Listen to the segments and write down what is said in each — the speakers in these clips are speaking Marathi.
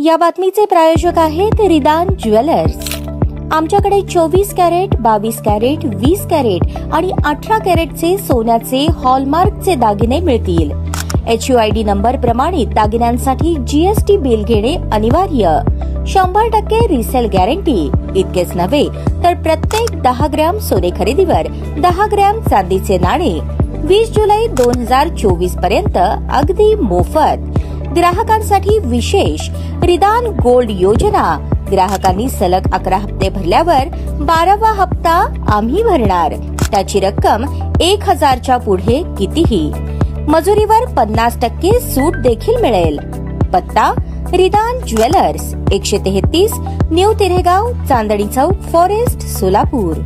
या बातमीचे प्रायोजक आहेत रिदान ज्वेलर्स। आमच्याकडे 24 कॅरेट, 22 कॅरेट, 20 कॅरेट आणि 18 कॅरेटचे सोन्याचे हॉलमार्कचे दागिने मिळतील। HUID नंबर प्रमाणित दागिन्यांसाठी GST बिल घेणे अनिवार्य। 100% रिसेल गॅरंटी। इतकेच नव्हे तर प्रत्येक 10 ग्रॅम सोने खरेदीवर 10 ग्रॅम चांदीचे नाणे 20 जुलै 2024 पर्यंत अगदी मोफत। ग्राहकांसाठी विशेष रिदान गोल्ड योजना। ग्राहकांनी सलग 11 हप्ते भरल्यावर 12वा हप्ता आम्ही भरणार। त्याची रक्कम 1000च्या पुढे कितीही। मजुरीवर 50% सूट देखील मिळेल। पत्ता रिदान jewellers, 133 new तिरेगाव, Chandni Chowk, forest, Solapur.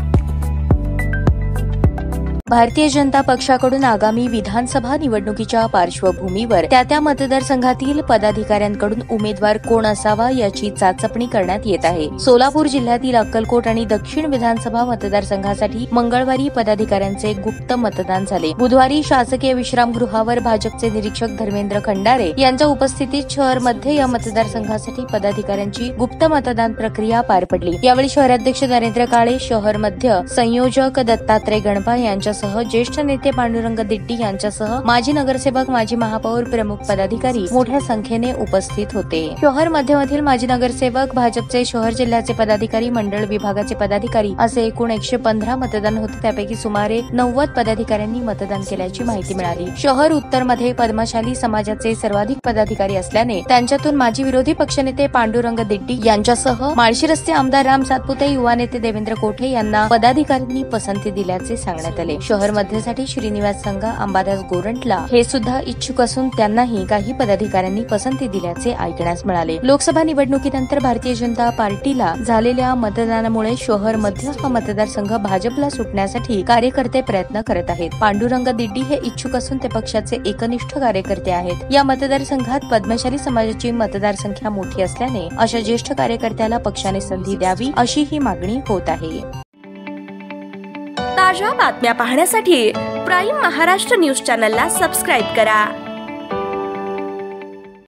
Bharatiya Janata पक्षाकडून आगामी विधानसभा निवडणुकीच्या पार्श्वभूमीवर त्या मतदारसंघातील पदाधिकाऱ्यांकडून उमेदवार कोण असावा याची चाचपणी करण्यात येत आहे। सोलापूर जिल्ह्यातील अक्कलकोट आणि दक्षिण विधानसभा मतदारसंघासाठी मंगळवारी पदाधिकाऱ्यांचे गुप्त मतदान झाले। बुधवारी शासकीय विश्रामगृहावर भाजपचे निरीक्षक धर्मेंद्र खंडारे यांच्या उपस्थितीत शहरमध्ये या मतदारसंघासाठी पदाधिकाऱ्यांची गुप्त मतदान प्रक्रिया पार पडली। यावेळी शहराध्यक्ष नरेंद्र काळे, शहर मध्य संयोजक दत्तात्रय गणपा यांच्या ज्येष्ठ नेते पांडुरंग दिड्डी यांच्यासह माजी नगरसेवक, माजी महापौर, प्रमुख पदाधिकारी मोठ्या संख्येने उपस्थित होते। शहर मध्यमधील माजी नगरसेवक, भाजपचे शहर जिल्ह्याचे पदाधिकारी, मंडळ विभागाचे पदाधिकारी असे एकूण 115 मतदान होते। त्यापैकी सुमारे 90 पदाधिकाऱ्यांनी मतदान केल्याची माहिती मिळाली। शहर उत्तर मध्ये पद्मशाली समाजाचे सर्वाधिक पदाधिकारी असल्याने त्यांच्यातून माजी विरोधी पक्षनेते पांडुरंग दिड्डी यांच्यासह माळशिरसचे आमदार राम सातपुते, युवा नेते देवेंद्र कोठे यांना पदाधिकाऱ्यांनी पसंती दिल्याचे सांगण्यात आले। शहर मध्यसाठी श्रीनिवास संघा, अंबादास गोरंटला हे सुद्धा इच्छुक असून त्यांनाही काही पदाधिकाऱ्यांनी पसंती दिल्याचे ऐकण्यास मिळाले। लोकसभा निवडणुकीनंतर भारतीय जनता पार्टीला झालेल्या मतदानामुळे शहर मध्य हा मतदारसंघ भाजपला सुटण्यासाठी कार्यकर्ते प्रयत्न करत आहेत। पांडुरंग दिड्डी हे इच्छुक असून ते पक्षाचे एकनिष्ठ कार्यकर्ते आहेत। या मतदारसंघात पद्मशाली समाजाची मतदारसंख्या मोठी असल्याने अशा ज्येष्ठ कार्यकर्त्याला पक्षाने संधी द्यावी अशी ही मागणी होत आहे। ताज्या बातम्या पाहण्यासाठी प्राईम महाराष्ट्र न्यूज चॅनलला सबस्क्राईब करा।